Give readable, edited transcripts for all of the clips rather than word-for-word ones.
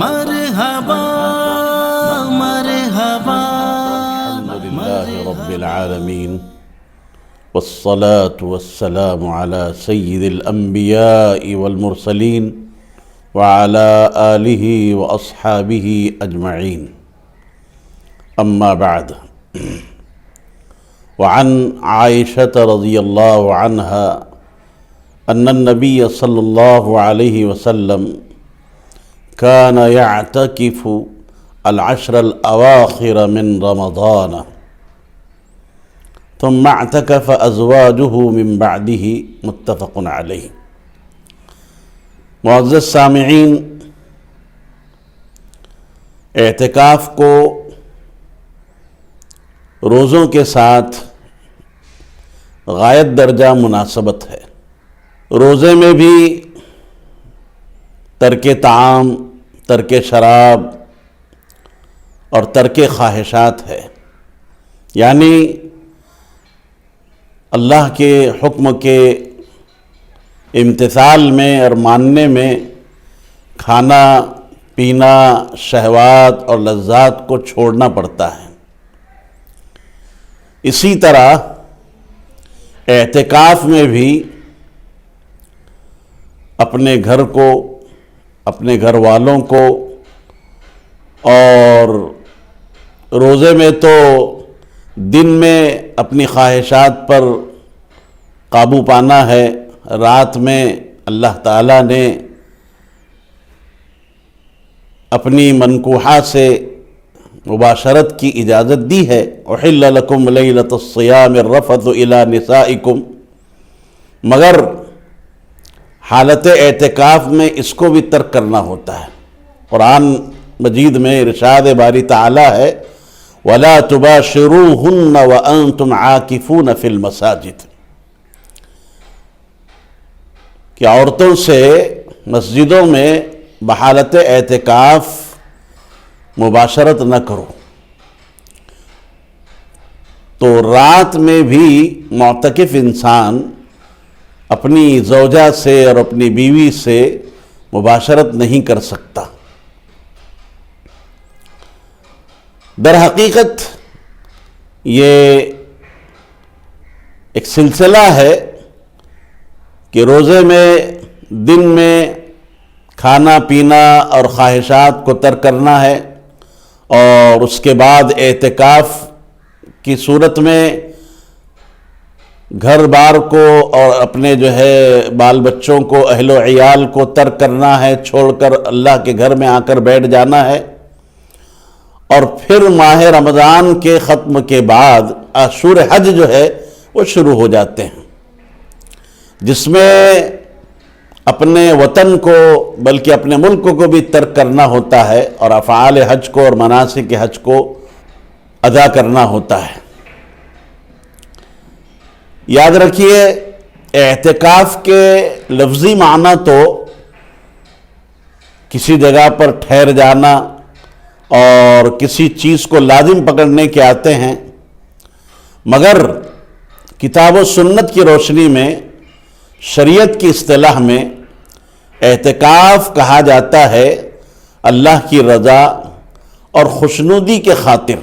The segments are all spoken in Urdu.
مرحبا مرحبا الحمد لله رب العالمين والصلاة والسلام على سيد الأنبياء والمرسلين وعلى آله وأصحابه أجمعين أما بعد وعن عائشة رضي الله عنها أن النبي صلى الله عليه وسلم كان يعتكف العشر الأواخر من رمضان ثم اعتكف أزواجه من بعده متفق عليه۔ معزز سامعین، اعتکاف کو روزوں کے ساتھ غایت درجہ مناسبت ہے۔ روزے میں بھی ترک طعام، ترک شراب اور ترک خواہشات ہے، یعنی اللہ کے حکم کے امتثال میں اور ماننے میں کھانا پینا، شہوات اور لذات کو چھوڑنا پڑتا ہے۔ اسی طرح اعتکاف میں بھی اپنے گھر کو، اپنے گھر والوں کو، اور روزے میں تو دن میں اپنی خواہشات پر قابو پانا ہے، رات میں اللہ تعالیٰ نے اپنی منکوحہ سے مباشرت کی اجازت دی ہے۔ احل لکم لیلۃ الصیام الرفث الی نسائکم، مگر حالت اعتکاف میں اس کو بھی ترک کرنا ہوتا ہے۔ قرآن مجید میں ارشاد باری تعالیٰ ہے وَلَا تُبَاشِرُوهُنَّ وَأَنْتُمْ عَاكِفُونَ فِي الْمَسَاجِدِ، کہ عورتوں سے مسجدوں میں بحالت اعتکاف مباشرت نہ کرو۔ تو رات میں بھی معتکف انسان اپنی زوجہ سے اور اپنی بیوی سے مباشرت نہیں کر سکتا۔ در حقیقت یہ ایک سلسلہ ہے کہ روزے میں دن میں کھانا پینا اور خواہشات کو ترک کرنا ہے، اور اس کے بعد اعتکاف کی صورت میں گھر بار کو اور اپنے بال بچوں کو، اہل و عیال کو ترک کرنا ہے، چھوڑ کر اللہ کے گھر میں آ کر بیٹھ جانا ہے۔ اور پھر ماہ رمضان کے ختم کے بعد اشہر حج وہ شروع ہو جاتے ہیں، جس میں اپنے وطن کو بلکہ اپنے ملک کو بھی ترک کرنا ہوتا ہے، اور افعال حج کو اور مناسک حج کو ادا کرنا ہوتا ہے۔ یاد رکھیے، اعتکاف کے لفظی معنی تو کسی جگہ پر ٹھہر جانا اور کسی چیز کو لازم پکڑنے کے آتے ہیں، مگر کتاب و سنت کی روشنی میں، شریعت کی اصطلاح میں اعتکاف کہا جاتا ہے اللہ کی رضا اور خوشنودی کے خاطر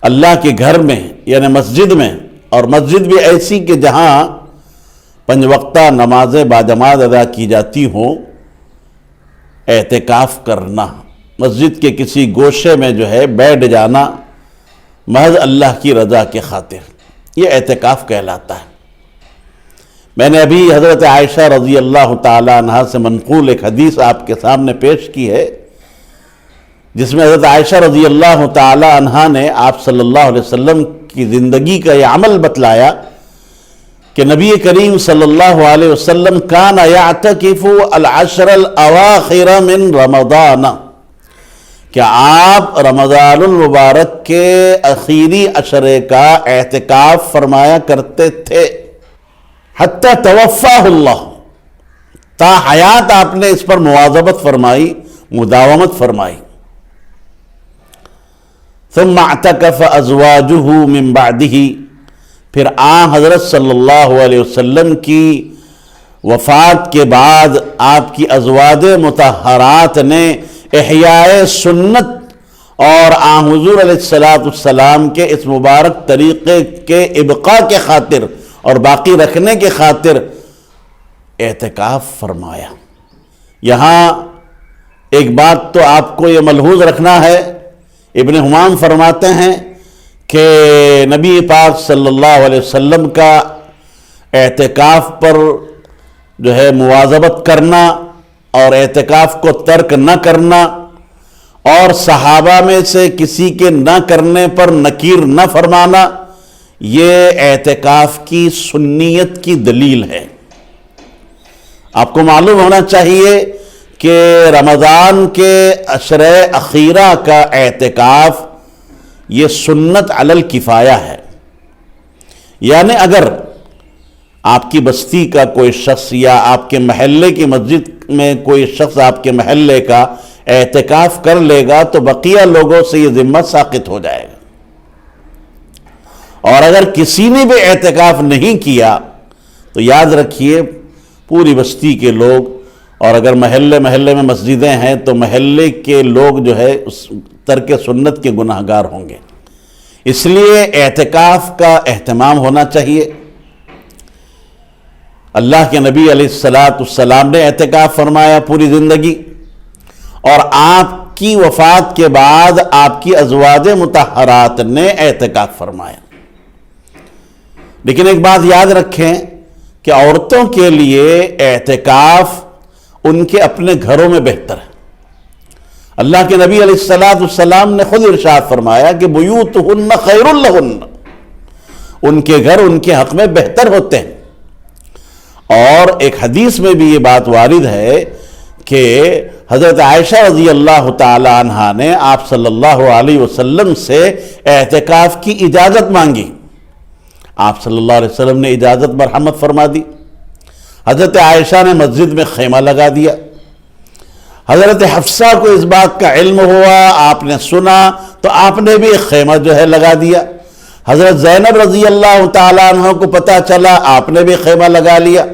اللہ کے گھر میں، یعنی مسجد میں، اور مسجد بھی ایسی کہ جہاں 5 وقتہ نمازیں باجماعت ادا کی جاتی ہوں، اعتکاف کرنا، مسجد کے کسی گوشے میں بیٹھ جانا محض اللہ کی رضا کے خاطر، یہ اعتکاف کہلاتا ہے۔ میں نے ابھی حضرت عائشہ رضی اللہ تعالی عنہا سے منقول ایک حدیث آپ کے سامنے پیش کی ہے، جس میں حضرت عائشہ رضی اللہ تعالی عنہا نے آپ صلی اللہ علیہ وسلم کی زندگی کا یہ عمل بتلایا کہ نبی کریم صلی اللہ علیہ وسلم کان یعتکف العشر الاواخر من رمضان، کہ آپ رمضان المبارک کے اخیری عشرے کا اعتکاف فرمایا کرتے تھے، حتی توفاہ اللہ، تا حیات آپ نے اس پر مواظبت فرمائی، مداومت فرمائی۔ ثم اعتکف ازواجہ من بعدہ، پھر حضرت صلی اللہ علیہ وسلم کی وفات کے بعد آپ کی ازواج مطہرات نے احیاء سنت اور حضور علیہ السلام کے اس مبارک طریقے کے ابقاء کے خاطر اور باقی رکھنے کے خاطر اعتکاف فرمایا۔ یہاں ایک بات تو آپ کو یہ ملحوظ رکھنا ہے، ابن حمام فرماتے ہیں کہ نبی پاک صلی اللہ علیہ وسلم کا اعتکاف پر جو ہے مواظبت کرنا اور اعتکاف کو ترک نہ کرنا اور صحابہ میں سے کسی کے نہ کرنے پر نکیر نہ فرمانا، یہ اعتکاف کی سنیت کی دلیل ہے۔ آپ کو معلوم ہونا چاہیے کہ رمضان کے عشرہ اخیرہ کا اعتکاف یہ سنت علی الکفایہ ہے، یعنی اگر آپ کی بستی کا کوئی شخص یا آپ کے محلے کی مسجد میں کوئی شخص آپ کے محلے کا اعتکاف کر لے گا تو بقیہ لوگوں سے یہ ذمہ ساقط ہو جائے گا، اور اگر کسی نے بھی اعتکاف نہیں کیا تو یاد رکھیے پوری بستی کے لوگ، اور اگر محلے میں مسجدیں ہیں تو محلے کے لوگ جو ہے اس ترک سنت کے گناہگار ہوں گے۔ اس لیے اعتکاف کا اہتمام ہونا چاہیے۔ اللہ کے نبی علیہ السلام نے اعتکاف فرمایا پوری زندگی، اور آپ کی وفات کے بعد آپ کی ازواج مطہرات نے اعتکاف فرمایا۔ لیکن ایک بات یاد رکھیں کہ عورتوں کے لیے اعتکاف ان کے اپنے گھروں میں بہتر ہے۔ اللہ کے نبی علیہ السلام نے خود ارشاد فرمایا کہ بیوتہن خیر لہن، ان کے گھر ان کے حق میں بہتر ہوتے ہیں۔ اور ایک حدیث میں بھی یہ بات وارد ہے کہ حضرت عائشہ رضی اللہ تعالی عنہا نے آپ صلی اللہ علیہ وسلم سے اعتکاف کی اجازت مانگی، آپ صلی اللہ علیہ وسلم نے اجازت مرحمت فرما دی۔ حضرت عائشہ نے مسجد میں خیمہ لگا دیا۔ حضرت حفصہ کو اس بات کا علم ہوا، آپ نے سنا تو آپ نے بھی خیمہ جو ہے لگا دیا۔ حضرت زینب رضی اللہ تعالیٰ عنہ کو پتہ چلا، آپ نے بھی خیمہ لگا لیا۔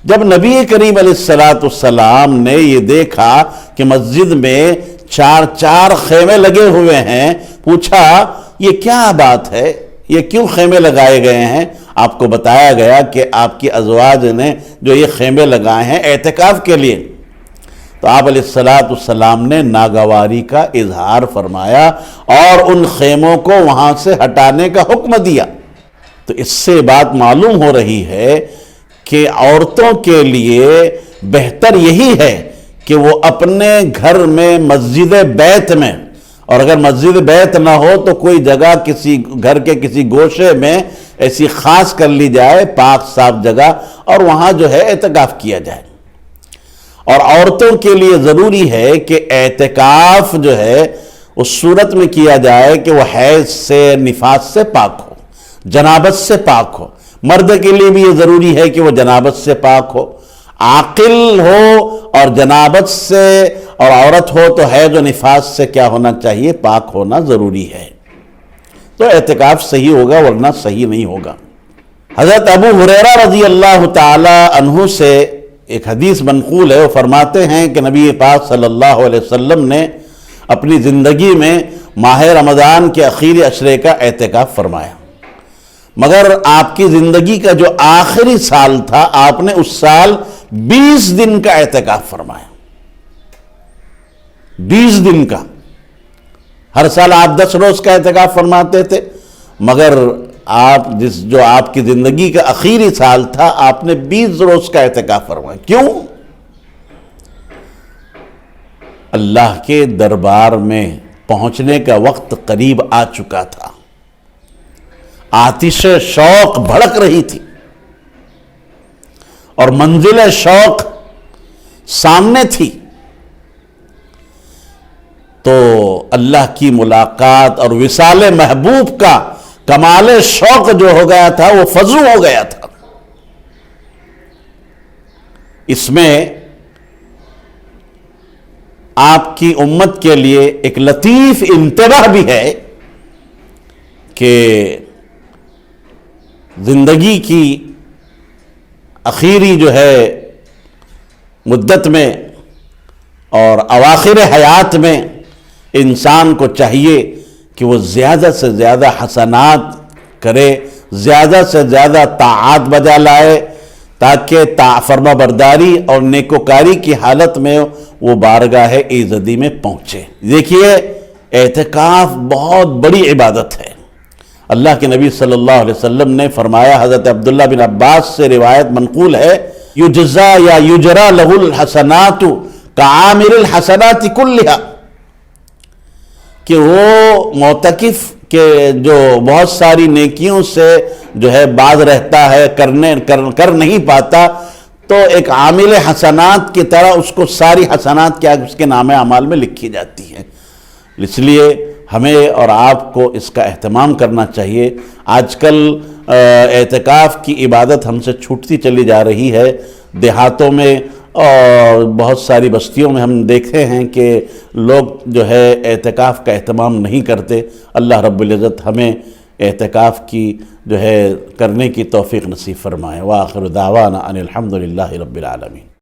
جب نبی کریم علیہ السلام نے یہ دیکھا کہ مسجد میں چار خیمے لگے ہوئے ہیں، پوچھا یہ کیا بات ہے، یہ کیوں خیمے لگائے گئے ہیں؟ آپ کو بتایا گیا کہ آپ کی ازواج نے جو یہ خیمے لگائے ہیں اعتکاف کے لیے۔ تو آپ علیہ السلام نے ناگواری کا اظہار فرمایا اور ان خیموں کو وہاں سے ہٹانے کا حکم دیا۔ تو اس سے بات معلوم ہو رہی ہے کہ عورتوں کے لیے بہتر یہی ہے کہ وہ اپنے گھر میں مسجد بیت میں، اور اگر مسجد بیت نہ ہو تو کوئی جگہ کسی گھر کے کسی گوشے میں ایسی خاص کر لی جائے، پاک صاف جگہ، اور وہاں جو ہے اعتکاف کیا جائے۔ اور عورتوں کے لیے ضروری ہے کہ اعتکاف جو ہے اس صورت میں کیا جائے کہ وہ حیض سے، نفاس سے پاک ہو، جنابت سے پاک ہو۔ مرد کے لیے بھی یہ ضروری ہے کہ وہ جنابت سے پاک ہو، عاقل ہو، اور جنابت سے، اور عورت ہو تو حیض و نفاس سے کیا ہونا چاہیے؟ پاک ہونا ضروری ہے۔ تو اعتکاف صحیح ہوگا، ورنہ صحیح نہیں ہوگا۔ حضرت ابو ہریرہ رضی اللہ تعالی عنہ سے ایک حدیث منقول ہے، وہ فرماتے ہیں کہ نبی پاک صلی اللہ علیہ وسلم نے اپنی زندگی میں ماہ رمضان کے آخری عشرے کا اعتکاف فرمایا، مگر آپ کی زندگی کا جو آخری سال تھا آپ نے اس سال 20 دن کا اعتکاف فرمایا۔ 20 دن کا۔ ہر سال آپ 10 روز کا اعتکاف فرماتے تھے، مگر جو آپ کی زندگی کا آخری سال تھا آپ نے 20 روز کا اعتکاف فرمایا۔ کیوں؟ اللہ کے دربار میں پہنچنے کا وقت قریب آ چکا تھا، آتش شوق بھڑک رہی تھی، اور منزل شوق سامنے تھی۔ تو اللہ کی ملاقات اور وصال محبوب کا کمال شوق جو ہو گیا تھا وہ فزو ہو گیا تھا۔ اس میں آپ کی امت کے لیے ایک لطیف انتباہ بھی ہے کہ زندگی کی آخری جو ہے مدت میں اور اواخر حیات میں انسان کو چاہیے کہ وہ زیادہ سے زیادہ حسنات کرے، زیادہ سے زیادہ طاعات بجا لائے، تاکہ فرما برداری اور نیکوکاری کی حالت میں وہ بارگاہ ایزدی میں پہنچے۔ دیکھیے، اعتکاف بہت بڑی عبادت ہے۔ اللہ کے نبی صلی اللہ علیہ وسلم نے فرمایا، حضرت عبداللہ بن عباس سے روایت منقول ہے، یجزا یا یجرا لہ الحسنات کعامل الحسنات کلھا، کہ وہ معتکف کہ جو بہت ساری نیکیوں سے جو ہے باز رہتا ہے، کر نہیں پاتا، تو ایک عامل حسنات کی طرح اس کو ساری حسنات کیا اس کے نام اعمال میں لکھی جاتی ہے۔ اس لیے ہمیں اور آپ کو اس کا اہتمام کرنا چاہیے۔ آج کل اعتکاف کی عبادت ہم سے چھوٹتی چلی جا رہی ہے۔ دیہاتوں میں اور بہت ساری بستیوں میں ہم دیکھتے ہیں کہ لوگ جو ہے اعتکاف کا اہتمام نہیں کرتے۔ اللہ رب العزت ہمیں اعتکاف کی جو ہے کرنے کی توفیق نصیب فرمائے۔ وآخر دعوانا ان الحمد للہ رب العالمین۔